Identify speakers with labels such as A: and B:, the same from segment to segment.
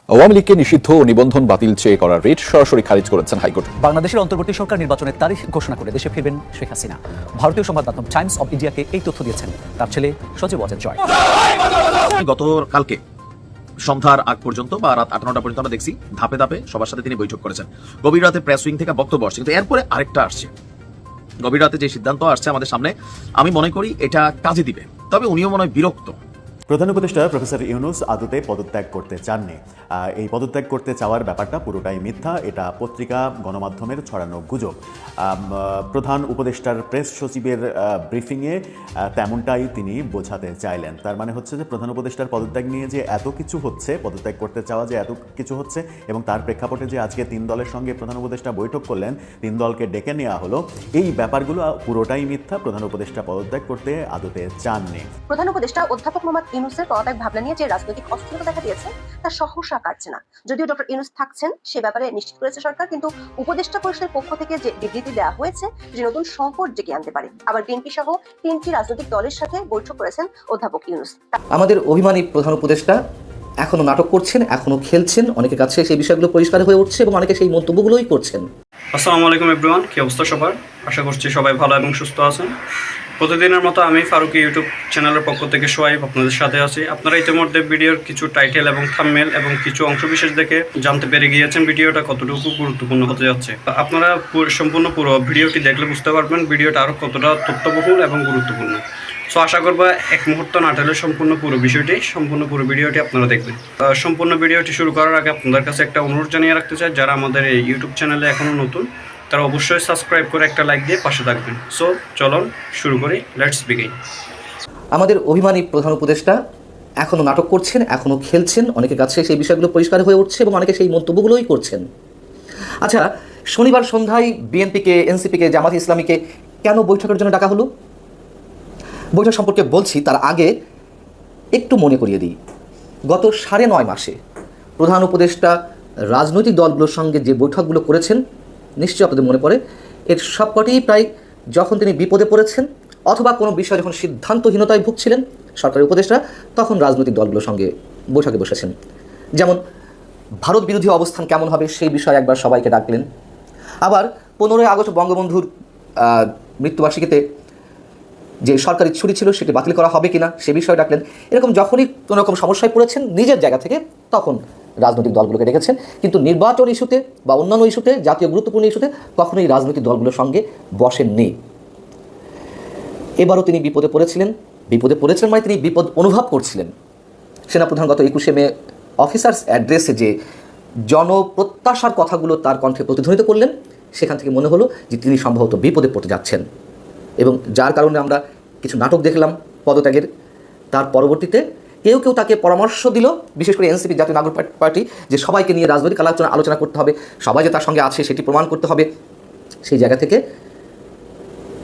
A: আওয়ামী লীগকে নিষিদ্ধ ও নিবন্ধন বাতিল চেয়ে করা রিট সরাসরি খারিজ করেছেন হাইকোর্ট।
B: বাংলাদেশের অন্তর্বর্তী সরকার নির্বাচনের তারিখ ঘোষণা করে দেশে ফিরবেন শেখ হাসিনা। ভারতীয় সংবাদ মাধ্যম টাইমস অব ইন্ডিয়াকে এই তথ্য দিয়েছেন তার ছেলে সজীব ওয়াজেদ জয়।
C: গতকালকে সন্ধ্যার আগ পর্যন্ত বা রাত 8-9টা পর্যন্ত আমরা দেখছি ধাপে ধাপে সবার সাথে তিনি বৈঠক করেছেন। গভীর রাতে প্রেস উইং থেকে বক্তব্য আসছে, কিন্তু এরপরে আরেকটা আসছে। গভীর রাতে যে সিদ্ধান্ত আসছে আমাদের সামনে, আমি মনে করি এটা কাজে দিবে, তবে উনিও মনে হয় বিরক্ত।
D: প্রধান উপদেষ্টা প্রফেসর ইউনূস আদতে পদত্যাগ করতে চাননি। এই পদত্যাগ করতে চাওয়ার ব্যাপারটা পুরোটাই মিথ্যা। এটা পত্রিকা গণমাধ্যমের ছড়ানো গুজব। প্রধান উপদেষ্টার প্রেস সচিবের ব্রিফিংয়ে তেমনটাই তিনি বোঝাতে চাইলেন। তার মানে হচ্ছে যে প্রধান উপদেষ্টার পদত্যাগ নিয়ে যে এত কিছু হচ্ছে, পদত্যাগ করতে চাওয়া যে এত কিছু হচ্ছে, এবং তার প্রেক্ষাপটে যে আজকে 3 দলের সঙ্গে প্রধান উপদেষ্টা বৈঠক করলেন, 3 দলকে ডেকে নেওয়া হলো, এই ব্যাপারগুলো পুরোটাই মিথ্যা। প্রধান উপদেষ্টা পদত্যাগ করতে আদতে চাননি।
E: প্রধান উপদেষ্টা অধ্যাপক মোহাম্মদ ইউনূসের পদত্যাগ ভাবনা নিয়ে যে রাজনৈতিক অস্থিরতা দেখা দিয়েছে তা সহসা কাটছে না। যদিও ডক্টর ইউনূস থাকছেন সে ব্যাপারে নিশ্চিত করেছে সরকার, কিন্তু উপদেষ্টা পরিষদের পক্ষ থেকে যে বিবৃতি দেওয়া হয়েছে যে নতুন সংকট ডেকে আনতে পারে। আবার বিএনপি সহ 3টি রাজনৈতিক দলের সাথে বৈঠক করেছেন অধ্যাপক ইউনূস।
F: আমাদের অভিমানী প্রধান উপদেষ্টা এখনো নাটক করছেন, এখনো খেলছেন। অনেকের কাছে সেই বিষয়গুলো পরিষ্কার হয়ে উঠছে এবং অনেকে সেই মন্তব্যগুলোই করছেন।
G: আসসালামু আলাইকুম এভরিওয়ান, কি অবস্থা সবার? আশা করছি সবাই ভালো এবং সুস্থ আছেন। প্রতিদিনের মতো আমি ফারুকি ইউটিউব চ্যানেলের পক্ষ থেকে সোয়াইব আপনাদের সাথে আছি। আপনারা ইতিমধ্যে ভিডিওর কিছু টাইটেল এবং থাম্বনেল এবং কিছু অংশবিশেষ দেখে জানতে পেরে গিয়েছেন ভিডিওটা কতটুকু গুরুত্বপূর্ণ হতে যাচ্ছে। আপনারা সম্পূর্ণ পুরো ভিডিওটি দেখলে বুঝতে পারবেন ভিডিওটা আরও কতটা তথ্যবহুল এবং গুরুত্বপূর্ণ। সো আশা করবো এক মুহূর্ত না টেলে সম্পূর্ণ পুরো ভিডিওটি আপনারা দেখবেন। সম্পূর্ণ ভিডিওটি শুরু করার আগে আপনাদের কাছে একটা অনুরোধ জানিয়ে রাখতে চাই, যারা আমাদের এই ইউটিউব চ্যানেলে এখনও নতুন তারা অবশ্যই সাবস্ক্রাইব করে একটা লাইক দিয়ে পাশে থাকবেন। সো চলুন শুরু করি, লেটস বিগিন।
F: আমাদের অভিমানী প্রধান উপদেষ্টা এখনো নাটক করছেন, এখনো খেলছেন। অনেকের কাছে সেই বিষয়গুলো পরিষ্কার হয়ে উঠছে এবং অনেকে সেই মন্তব্যগুলোই করছেন। আচ্ছা, শনিবার সন্ধ্যায় বিএনপিকে, এনসিপিকে, জামাত ইসলামীকে কেন বৈঠকের জন্য ডাকা হলো? বৈঠক সম্পর্কে বলছি, তার আগে একটু মনে করিয়ে দিই। গত 9.5 মাসে প্রধান উপদেষ্টা রাজনৈতিক দলগুলোর সঙ্গে যে বৈঠকগুলো করেছেন, নিশ্চয়ই আপনাদের মনে পড়ে, এর সবকটিই প্রায় যখন তিনি বিপদে পড়েছেন অথবা কোনো বিষয়ে যখন সিদ্ধান্তহীনতায় ভুগছিলেন সরকারি উপদেষ্টা, তখন রাজনৈতিক দলগুলোর সঙ্গে বৈঠকে বসেছেন। যেমন ভারত বিরোধী অবস্থান কেমন হবে সেই বিষয়ে একবার সবাইকে ডাকলেন। আবার 15ই আগস্ট বঙ্গবন্ধুর মৃত্যুবার্ষিকীতে যে সরকারি ছুটি ছিল সেটি বাতিল করা হবে কিনা সে বিষয়ে ডাকলেন। এরকম যখনই কোনো রকম সমস্যায় পড়েছেন নিজের জায়গা থেকে, তখন রাজনৈতিক দলগুলোকে ডেকেছেন। কিন্তু নির্বাচন ইস্যুতে বা অন্যান্য ইস্যুতে, জাতীয় গুরুত্বপূর্ণ ইস্যুতে কখনোই রাজনৈতিক দলগুলোর সঙ্গে বসেননি। এবারও তিনি বিপদে পড়েছিলেন মানে তিনি বিপদ অনুভব করছিলেন। সেনাপ্রধান গত 21শে মে অফিসার্স অ্যাড্রেসে যে জনপ্রত্যাশার কথাগুলো তার কণ্ঠে প্রতিধ্বনিত করলেন, সেখান থেকে মনে হলো যে তিনি সম্ভবত বিপদে পড়তে যাচ্ছেন, এবং যার কারণে আমরা কিছু নাটক দেখলাম পদত্যাগের। তার পরবর্তীতে কেউ কেউ তাকে পরামর্শ দিল, বিশেষ করে এনসিপি, জাতীয় নাগরিক পার্টি, যে সবাইকে নিয়ে রাজনৈতিক আলোচনা করতে হবে, সবাই যে তার সঙ্গে আছে সেটি প্রমাণ করতে হবে। সেই জায়গা থেকে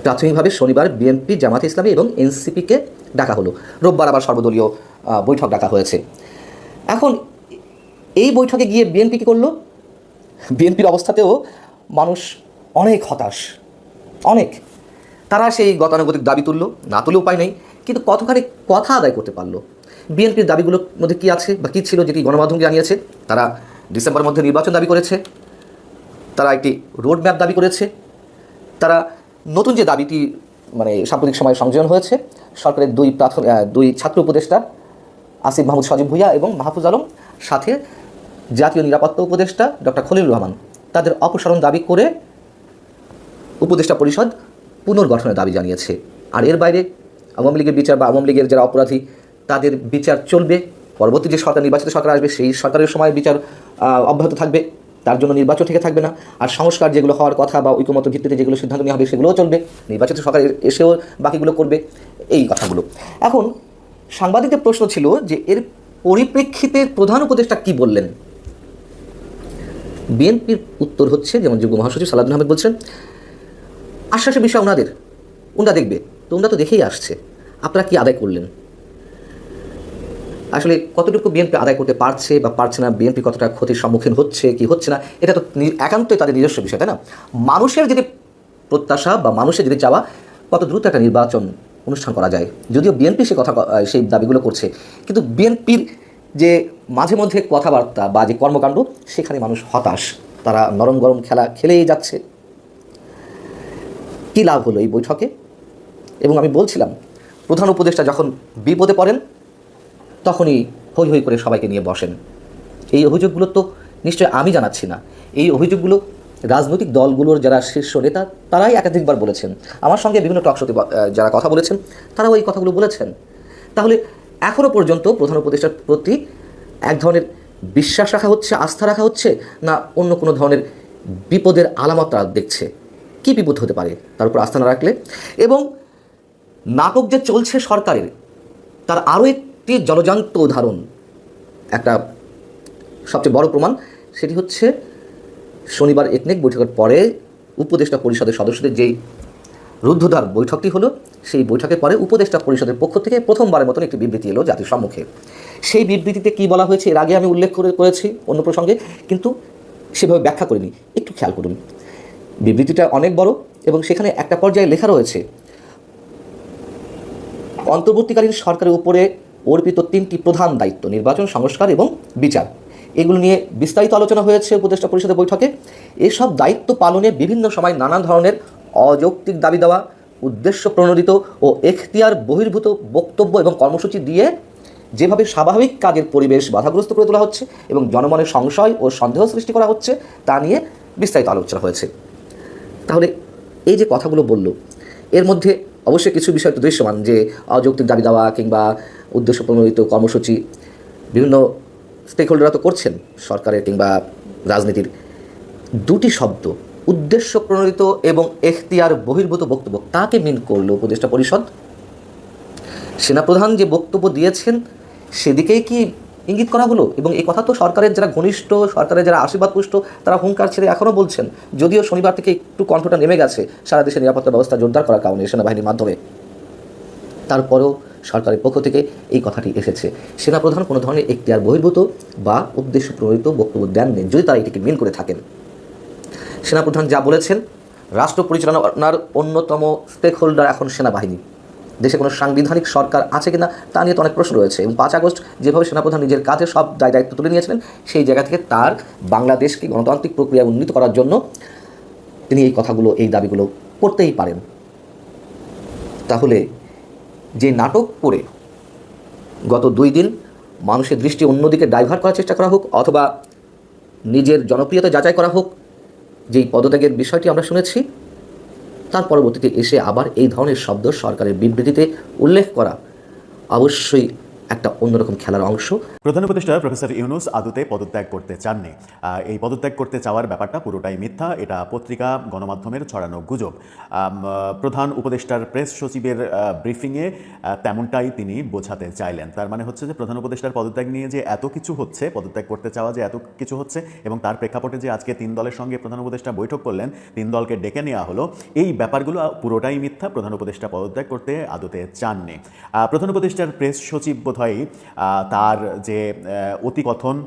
F: প্রাথমিকভাবে শনিবার বিএনপি, জামাতে ইসলামী এবং এনসিপিকে ডাকা হলো। রোববার আবার সর্বদলীয় বৈঠক ডাকা হয়েছে। এখন এই বৈঠকে গিয়ে বিএনপি কী করলো? বিএনপির অবস্থাতেও মানুষ অনেক হতাশ, অনেক। তারা সেই গতানুগতিক দাবি তুললো, না তুলে উপায় নেই, কিন্তু কতখানি কথা আদায় করতে পারলো? বিএনপির দাবিগুলোর মধ্যে কী আছে বা কী ছিল যেটি গণমাধ্যমকে জানিয়েছে? তারা ডিসেম্বরের মধ্যে নির্বাচন দাবি করেছে, তারা একটি রোড ম্যাপ দাবি করেছে, তারা নতুন যে দাবিটি মানে সাম্প্রতিক সময়ে সংযোজন হয়েছে, সরকারের দুই ছাত্র উপদেষ্টা আসিফ মাহমুদ সজীব ভুইয়া এবং মাহফুজ আলম, সাথে জাতীয় নিরাপত্তা উপদেষ্টা ডক্টর খলিলুর রহমান, তাদের অপসারণ দাবি করে উপদেষ্টা পরিষদ পুনর্গঠনের দাবি জানিয়েছে। আর এর বাইরে আওয়ামী লীগের বিচার বা আওয়ামী লীগের যারা অপরাধী তাদের বিচার চলবে। পরবর্তী যে সরকার, নির্বাচিত সরকার আসবে, সেই সরকারের সময় বিচার অব্যাহত থাকবে, তার জন্য নির্বাচন থেকে থাকবে না। আর সংস্কার যেগুলো হওয়ার কথা বা ঐকমত্য ভিত্তিতে যেগুলো সিদ্ধান্ত নেওয়া হবে সেগুলোও চলবে, নির্বাচিত সরকার এসেও বাকিগুলো করবে, এই কথাগুলো। এখন সাংবাদিকদের প্রশ্ন ছিল যে এর পরিপ্রেক্ষিতে প্রধান উপদেষ্টা কী বললেন? বিএনপির উত্তর হচ্ছে, যেমন যুগ্ম মহাসচিব সালাউদ্দিন আহমেদ বলছেন, আশ্বাসের বিষয় ওনারা দেখবে, তোমরা তো দেখেই আসছে, আপনারা কি আদায় করলেন? আসলে কতটুকু বিএনপি আদায় করতে পারছে বা পারছে না, বিএনপি কতটা ক্ষতির সম্মুখীন হচ্ছে কি হচ্ছে না, এটা তো একান্তই তাদের নিজস্ব বিষয়, তাই না? মানুষের যদি প্রত্যাশা বা মানুষের যদি চাওয়া কত দ্রুত একটা নির্বাচন অনুষ্ঠান করা যায়, যদিও বিএনপি সেই দাবিগুলো করছে, কিন্তু বিএনপির যে মাঝে মধ্যে কথাবার্তা বা যে কর্মকাণ্ড সেখানে মানুষ হতাশ, তারা নরম গরম খেলা খেলেই যাচ্ছে। কী লাভ হলো এই বৈঠকে? এবং আমি বলছিলাম, প্রধান উপদেষ্টা যখন বিপদে পড়েন তখনই হৈ হৈ করে সবাইকে নিয়ে বসেন। এই অভিযোগগুলো তো নিশ্চয় আমি জানাচ্ছি না, এই অভিযোগগুলো রাজনৈতিক দলগুলোর যারা শীর্ষ নেতা তারাই একাধিকবার বলেছেন। আমার সঙ্গে বিভিন্ন টকশোতে যারা কথা বলেছেন তারাও এই কথাগুলো বলেছেন। তাহলে এখনও পর্যন্ত প্রধান উপদেষ্টার প্রতি এক ধরনের বিশ্বাস রাখা হচ্ছে, আস্থা রাখা হচ্ছে, না অন্য কোনো ধরনের বিপদের আলামত তারা দেখছে? কী বিপদ হতে পারে তার উপর আস্থা না রাখলে? এবং নাটক যে চলছে সরকারের, তার আরও একটি জলজান্ত উদাহরণ, একটা সবচেয়ে বড় প্রমাণ, সেটি হচ্ছে শনিবার একনেক বৈঠকের পরে উপদেষ্টা পরিষদের সদস্যদের যেই রুদ্ধদ্বার বৈঠকটি হলো, সেই বৈঠকের পরে উপদেষ্টা পরিষদের পক্ষ থেকে প্রথমবারের মতন একটি বিবৃতি এলো জাতির সম্মুখে। সেই বিবৃতিতে কী বলা হয়েছে এর আগে আমি উল্লেখ করেছি অন্য প্রসঙ্গে, কিন্তু সেভাবে ব্যাখ্যা করিনি। একটু খেয়াল করুন, বিবৃতিটা অনেক বড় এবং সেখানে একটা পর্যায়ে লেখা রয়েছে, অন্তর্বর্তীকালীন সরকারের উপরে অর্পিত 3টি প্রধান দায়িত্ব, নির্বাচন, সংস্কার এবং বিচার, এগুলো নিয়ে বিস্তারিত আলোচনা হয়েছে উপদেষ্টা পরিষদের বৈঠকে। এসব দায়িত্ব পালনে বিভিন্ন সময় নানা ধরনের অযৌক্তিক দাবি দেওয়া, উদ্দেশ্য প্রণোদিত ও এখতিয়ার বহির্ভূত বক্তব্য এবং কর্মসূচি দিয়ে যেভাবে স্বাভাবিক কাজের পরিবেশ বাধাগ্রস্ত করে তোলা হচ্ছে এবং জনমনের সংশয় ও সন্দেহ সৃষ্টি করা হচ্ছে, তা নিয়ে বিস্তারিত আলোচনা হয়েছে। তাহলে এই যে কথাগুলো বলল, এর মধ্যে অবশ্যই কিছু বিষয় তো দৃশ্যমান, যে অযৌক্তিক দাবি দেওয়া কিংবা উদ্দেশ্য প্রণোদিত কর্মসূচি বিভিন্ন স্টেক হোল্ডাররা তো করছেন সরকারের কিংবা রাজনীতির। দুটি শব্দ, উদ্দেশ্য প্রণোদিত এবং এখতিয়ার বহির্ভূত বক্তব্য, কাকে মিন করলো উপদেষ্টা পরিষদ? সেনাপ্রধান যে বক্তব্য দিয়েছেন সেদিকেই কি ইঙ্গিত করা হলো? এবং এই কথা তো সরকারের যারা ঘনিষ্ঠ, সরকারের যারা আশীর্বাদ পুষ্ট, তারা হুঙ্কার ছেড়ে এখনও বলছেন, যদিও শনিবার থেকে একটু কণ্ঠটা নেমে গেছে সারা দেশের নিরাপত্তা ব্যবস্থা জোরদার করার কারণে সেনাবাহিনীর মাধ্যমে। তারপরেও সরকারের পক্ষ থেকে এই কথাটি এসেছে, সেনাপ্রধান কোনো ধরনের এখতিয়ার বহির্ভূত বা উদ্দেশ্য প্রণোদিত বক্তব্য দেননি, যদি তারা এটিকে মিন করে থাকেন। সেনাপ্রধান যা বলেছেন, রাষ্ট্র পরিচালনার অন্যতম স্টেক হোল্ডার এখন সেনাবাহিনী। দেশে কোনো সাংবিধানিক সরকার আছে কিনা তা নিয়ে তো অনেক প্রশ্ন রয়েছে, এবং 5 আগস্ট যেভাবে সেনাপ্রধান নিজের কাজে সব দায়িত্ব তুলে নিয়েছিলেন, সেই জায়গা থেকে তার বাংলাদেশকে গণতান্ত্রিক প্রক্রিয়া উন্নীত করার জন্য তিনি এই কথাগুলো, এই দাবিগুলো করতেই পারেন। তাহলে যে নাটক করে গত 2 দিন মানুষের দৃষ্টি অন্যদিকে ডাইভার্ট করার চেষ্টা করা হোক, অথবা নিজের জনপ্রিয়তা যাচাই করা হোক, যেই পদত্যাগের বিষয়টি আমরা শুনেছি, তার পরবর্তীতে এসে আবার এই ধরনের শব্দ সরকারের বিবৃতিতে উল্লেখ করা অবশ্যই একটা অন্যরকম খেলার অংশ।
D: প্রধান উপদেষ্টা প্রফেসর ইউনূস আদতে পদত্যাগ করতে চাননি। এই পদত্যাগ করতে চাওয়ার ব্যাপারটা পুরোটাই মিথ্যা, এটা পত্রিকা গণমাধ্যমের ছড়ানো গুজব। প্রধান উপদেষ্টার প্রেস সচিবের ব্রিফিংয়ে তেমনটাই তিনি বোঝাতে চাইলেন। তার মানে হচ্ছে যে প্রধান উপদেষ্টার পদত্যাগ নিয়ে যে এত কিছু হচ্ছে, পদত্যাগ করতে চাওয়া যে এত কিছু হচ্ছে, এবং তার প্রেক্ষাপটে যে আজকে 3 দলের সঙ্গে প্রধান উপদেষ্টা বৈঠক করলেন, 3 দলকে ডেকে নেওয়া হলো, এই ব্যাপারগুলো পুরোটাই মিথ্যা। প্রধান উপদেষ্টা পদত্যাগ করতে আদতে চাননি। প্রধান উপদেষ্টার প্রেস সচিব বোধহয় তার যে অতিকথন,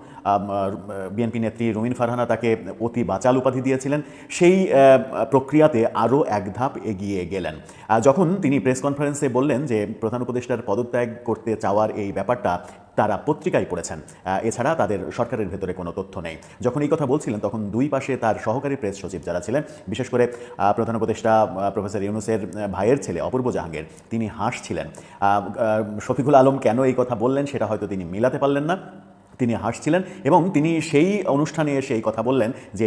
D: বিএনপি নেত্রী রুমিন ফারহানা তাকে অতি বাচাল উপাধি দিয়েছিলেন, সেই প্রক্রিয়াতে আরও এক ধাপ এগিয়ে গেলেন যখন তিনি প্রেস কনফারেন্সে বললেন যে প্রধান উপদেষ্টার পদত্যাগ করতে চাওয়ার এই ব্যাপারটা তারা পত্রিকায় পড়েছেন, এছাড়া তাদের সরকারের ভেতরে কোনো তথ্য নেই। যখন এই কথা বলছিলেন তখন দুই পাশে তার সহকারী প্রেস সচিব যারা ছিলেন, বিশেষ করে প্রধান উপদেষ্টা প্রফেসর ইউনূসের ভাইয়ের ছেলে অপূর্ব জাহাঙ্গীর, তিনি হাসছিলেন। শফিকুল আলম কেন এই কথা বললেন সেটা হয়তো তিনি মিলাতে পারলেন না, তিনি হাসছিলেন, এবং তিনি সেই অনুষ্ঠানে এসে এই কথা বললেন যে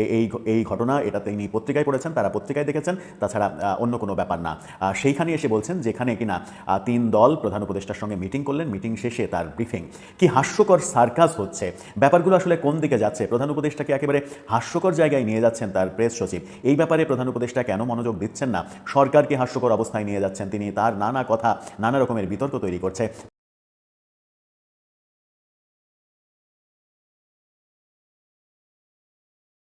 D: এই ঘটনা এটা তিনি পত্রিকায় পড়েছেন, তারা পত্রিকায় দেখেছেন, তাছাড়া অন্য কোনো ব্যাপার না। সেইখানে এসে বলছেন যেখানে কিনা 3 দল প্রধান উপদেষ্টার সঙ্গে মিটিং করলেন, মিটিং শেষে তার ব্রিফিং। কি হাস্যকর সার্কাস হচ্ছে, ব্যাপারগুলো আসলে কোন দিকে যাচ্ছে? প্রধান উপদেষ্টাকে একেবারে হাস্যকর জায়গায় নিয়ে যাচ্ছেন তার প্রেস সচিব। এই ব্যাপারে প্রধান উপদেষ্টা কেন মনোযোগ দিচ্ছেন না? সরকারকে হাস্যকর অবস্থায় নিয়ে যাচ্ছেন তিনি, তার নানা কথা, নানা রকমের বিতর্ক তৈরি করছে।